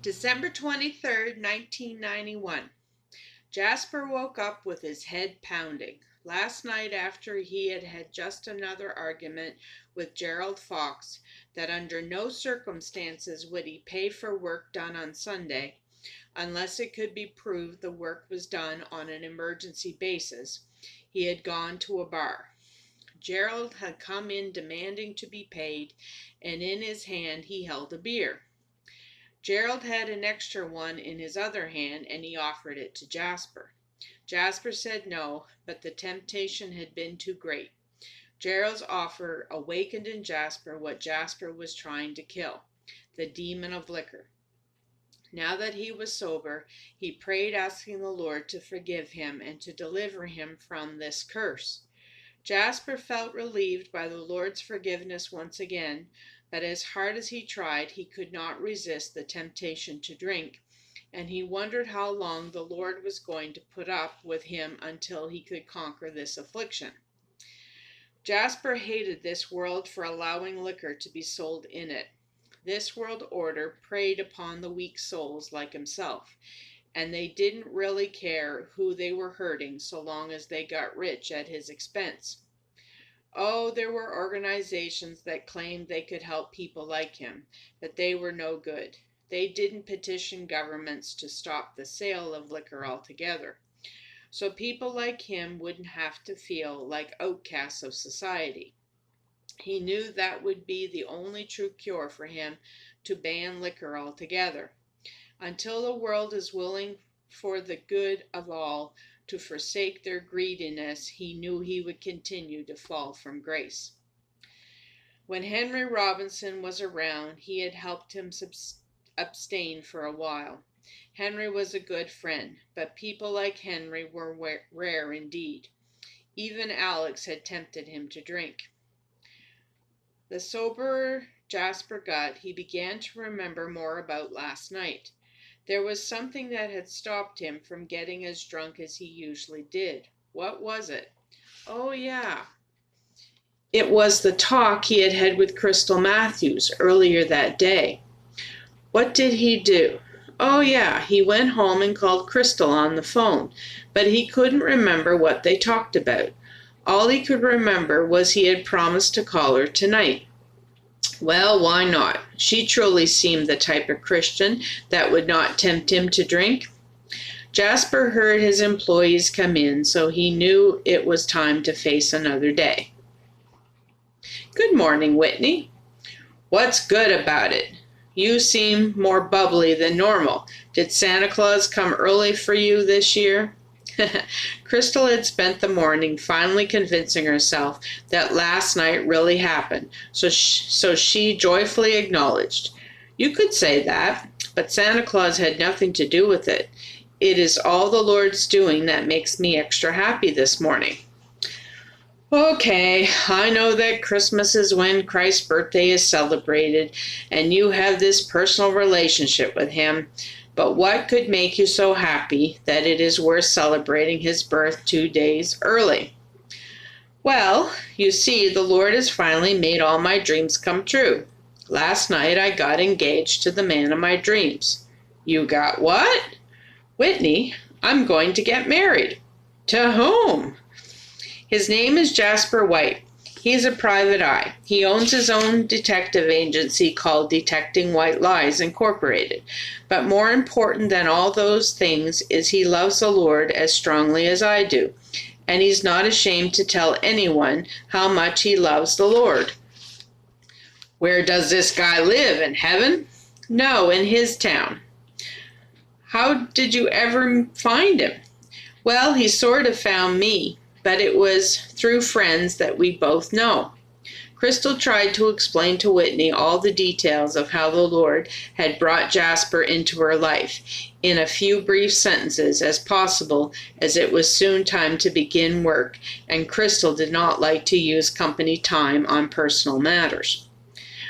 December 23rd, 1991. Jasper woke up with his head pounding. Last night, after he had had just another argument with Gerald Fox that under no circumstances would he pay for work done on Sunday unless it could be proved the work was done on an emergency basis, he had gone to a bar. Gerald had come in demanding to be paid, and in his hand he held a beer. Gerald had an extra one in his other hand, and he offered it to Jasper. Jasper said no, but the temptation had been too great. Gerald's offer awakened in Jasper what Jasper was trying to kill, the demon of liquor. Now that he was sober, he prayed, asking the Lord to forgive him and to deliver him from this curse. Jasper felt relieved by the Lord's forgiveness once again, but as hard as he tried, he could not resist the temptation to drink, and he wondered how long the Lord was going to put up with him until he could conquer this affliction. Jasper hated this world for allowing liquor to be sold in it. This world order preyed upon the weak souls like himself, and they didn't really care who they were hurting so long as they got rich at his expense. Oh, there were organizations that claimed they could help people like him, but they were no good. They didn't petition governments to stop the sale of liquor altogether. So people like him wouldn't have to feel like outcasts of society. He knew that would be the only true cure for him, to ban liquor altogether. Until the world is willing for the good of all to forsake their greediness, he knew he would continue to fall from grace. When Henry Robinson was around, he had helped him abstain for a while. Henry was a good friend, but people like Henry were rare indeed. Even Alex had tempted him to drink. The soberer Jasper got, he began to remember more about last night. There was something that had stopped him from getting as drunk as he usually did. What was it? Oh, yeah. It was the talk he had had with Crystal Matthews earlier that day. What did he do? Oh, yeah, he went home and called Crystal on the phone, but he couldn't remember what they talked about. All he could remember was he had promised to call her tonight. Well, why not? She truly seemed the type of Christian that would not tempt him to drink. Jasper heard his employees come in, so he knew it was time to face another day. Good morning, Whitney. What's good about it? You seem more bubbly than normal. Did Santa Claus come early for you this year? Crystal had spent the morning finally convincing herself that last night really happened, so she joyfully acknowledged. You could say that, but Santa Claus had nothing to do with it. It is all the Lord's doing that makes me extra happy this morning. Okay, I know that Christmas is when Christ's birthday is celebrated, and you have this personal relationship with him. But what could make you so happy that it is worth celebrating his birth 2 days early? Well, you see, the Lord has finally made all my dreams come true. Last night I got engaged to the man of my dreams. You got what? Whitney, I'm going to get married. To whom? His name is Jasper White. He's a private eye. He owns his own detective agency called Detecting White Lies Incorporated. But more important than all those things is he loves the Lord as strongly as I do. And he's not ashamed to tell anyone how much he loves the Lord. Where does this guy live? In heaven? No, in his town. How did you ever find him? Well, he sort of found me, but it was through friends that we both know. Crystal tried to explain to Whitney all the details of how the Lord had brought Jasper into her life in a few brief sentences as possible, as it was soon time to begin work, and Crystal did not like to use company time on personal matters.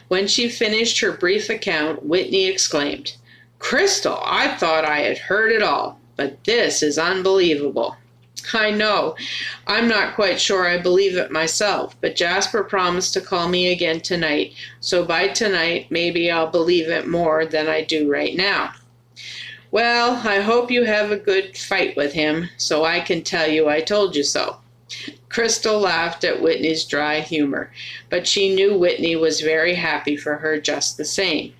When she finished her brief account, Whitney exclaimed, "Crystal, I thought I had heard it all, but this is unbelievable." I know. I'm not quite sure I believe it myself, but Jasper promised to call me again tonight, so by tonight maybe I'll believe it more than I do right now. Well, I hope you have a good fight with him, so I can tell you I told you so. Crystal laughed at Whitney's dry humor, but she knew Whitney was very happy for her just the same.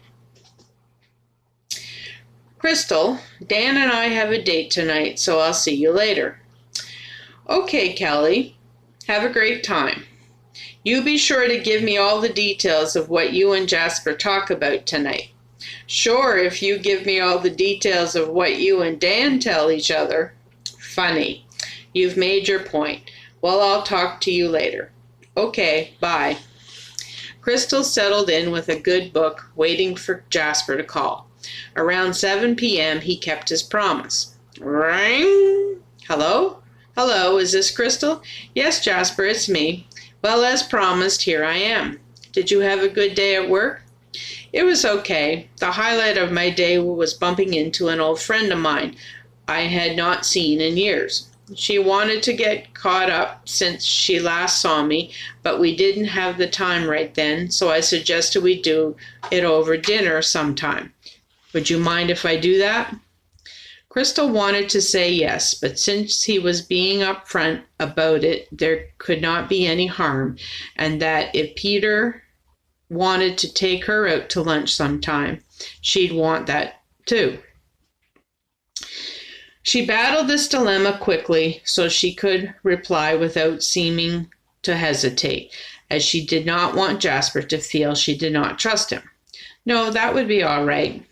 Crystal, Dan and I have a date tonight, so I'll see you later. Okay, Kelly. Have a great time. You be sure to give me all the details of what you and Jasper talk about tonight. Sure, if you give me all the details of what you and Dan tell each other. Funny. You've made your point. Well, I'll talk to you later. Okay, bye. Crystal settled in with a good book, waiting for Jasper to call. Around 7 p.m., he kept his promise. Ring! Hello? Hello, is this Crystal? Yes, Jasper, it's me. Well, as promised, here I am. Did you have a good day at work? It was okay. The highlight of my day was bumping into an old friend of mine I had not seen in years. She wanted to get caught up since she last saw me, but we didn't have the time right then, so I suggested we do it over dinner sometime. Would you mind if I do that? Crystal wanted to say yes, but since he was being upfront about it, there could not be any harm, and that if Peter wanted to take her out to lunch sometime, she'd want that too. She battled this dilemma quickly so she could reply without seeming to hesitate, as she did not want Jasper to feel she did not trust him. No, that would be all right.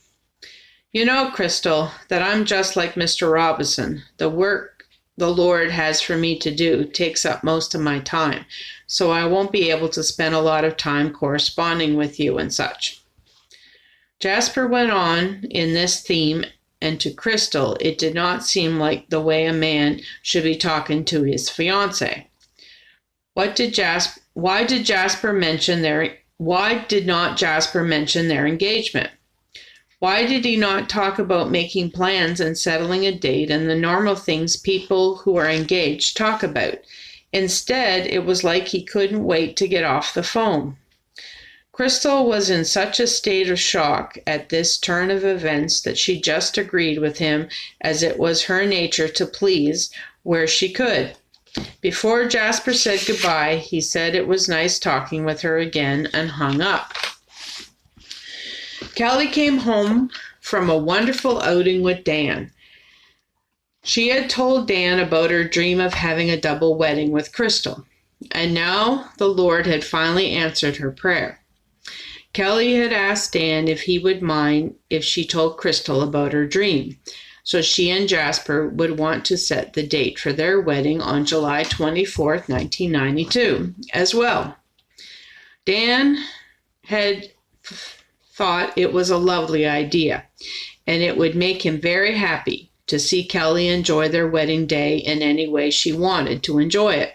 You know, Crystal, that I'm just like Mr. Robinson. The work the Lord has for me to do takes up most of my time, so I won't be able to spend a lot of time corresponding with you and such. Jasper went on in this theme, and to Crystal it did not seem like the way a man should be talking to his fiancée. Why did not Jasper mention their engagement? Why did he not talk about making plans and settling a date and the normal things people who are engaged talk about? Instead, it was like he couldn't wait to get off the phone. Crystal was in such a state of shock at this turn of events that she just agreed with him, as it was her nature to please where she could. Before Jasper said goodbye, he said it was nice talking with her again and hung up. Kelly came home from a wonderful outing with Dan. She had told Dan about her dream of having a double wedding with Crystal, and now the Lord had finally answered her prayer. Kelly had asked Dan if he would mind if she told Crystal about her dream, so she and Jasper would want to set the date for their wedding on July 24th, 1992, as well. Dan had thought it was a lovely idea, and it would make him very happy to see Kelly enjoy their wedding day in any way she wanted to enjoy it.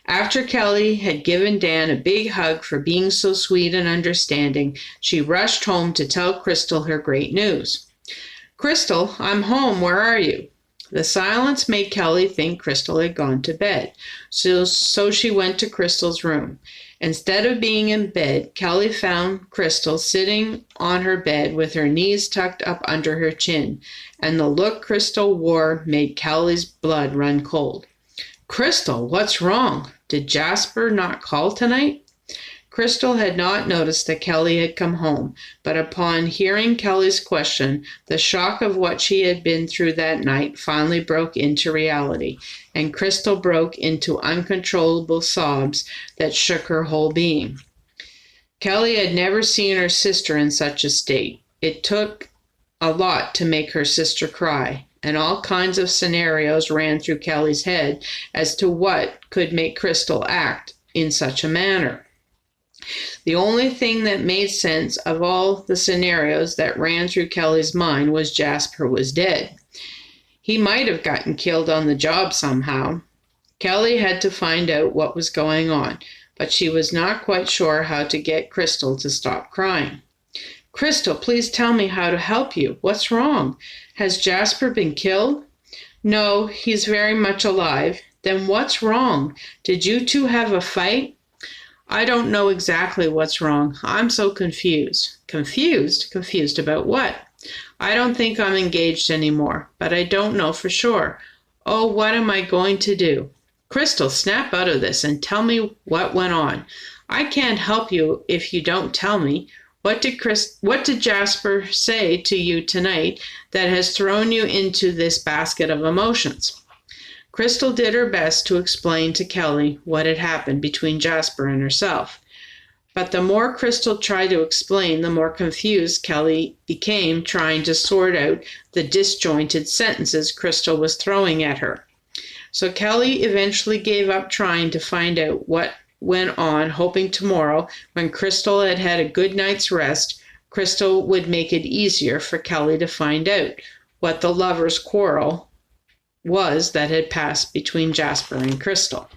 After Kelly had given Dan a big hug for being so sweet and understanding, she rushed home to tell Crystal her great news. Crystal, I'm home. Where are you? The silence made Kelly think Crystal had gone to bed, so she went to Crystal's room. Instead of being in bed, Kelly found Crystal sitting on her bed with her knees tucked up under her chin, and the look Crystal wore made Kelly's blood run cold. Crystal, what's wrong? Did Jasper not call tonight? Crystal had not noticed that Kelly had come home, but upon hearing Kelly's question, the shock of what she had been through that night finally broke into reality, and Crystal broke into uncontrollable sobs that shook her whole being. Kelly had never seen her sister in such a state. It took a lot to make her sister cry, and all kinds of scenarios ran through Kelly's head as to what could make Crystal act in such a manner. The only thing that made sense of all the scenarios that ran through Kelly's mind was Jasper was dead. He might have gotten killed on the job somehow. Kelly had to find out what was going on, but she was not quite sure how to get Crystal to stop crying. Crystal, please tell me how to help you. What's wrong? Has Jasper been killed? No, he's very much alive. Then what's wrong? Did you two have a fight? I don't know exactly what's wrong. I'm so confused. Confused? Confused about what? I don't think I'm engaged anymore, but I don't know for sure. Oh, what am I going to do? Crystal, snap out of this and tell me what went on. I can't help you if you don't tell me. What did Jasper say to you tonight that has thrown you into this basket of emotions? Crystal did her best to explain to Kelly what had happened between Jasper and herself. But the more Crystal tried to explain, the more confused Kelly became trying to sort out the disjointed sentences Crystal was throwing at her. So Kelly eventually gave up trying to find out what went on, hoping tomorrow, when Crystal had had a good night's rest, Crystal would make it easier for Kelly to find out what the lovers' quarrel was that had passed between Jasper and Crystal.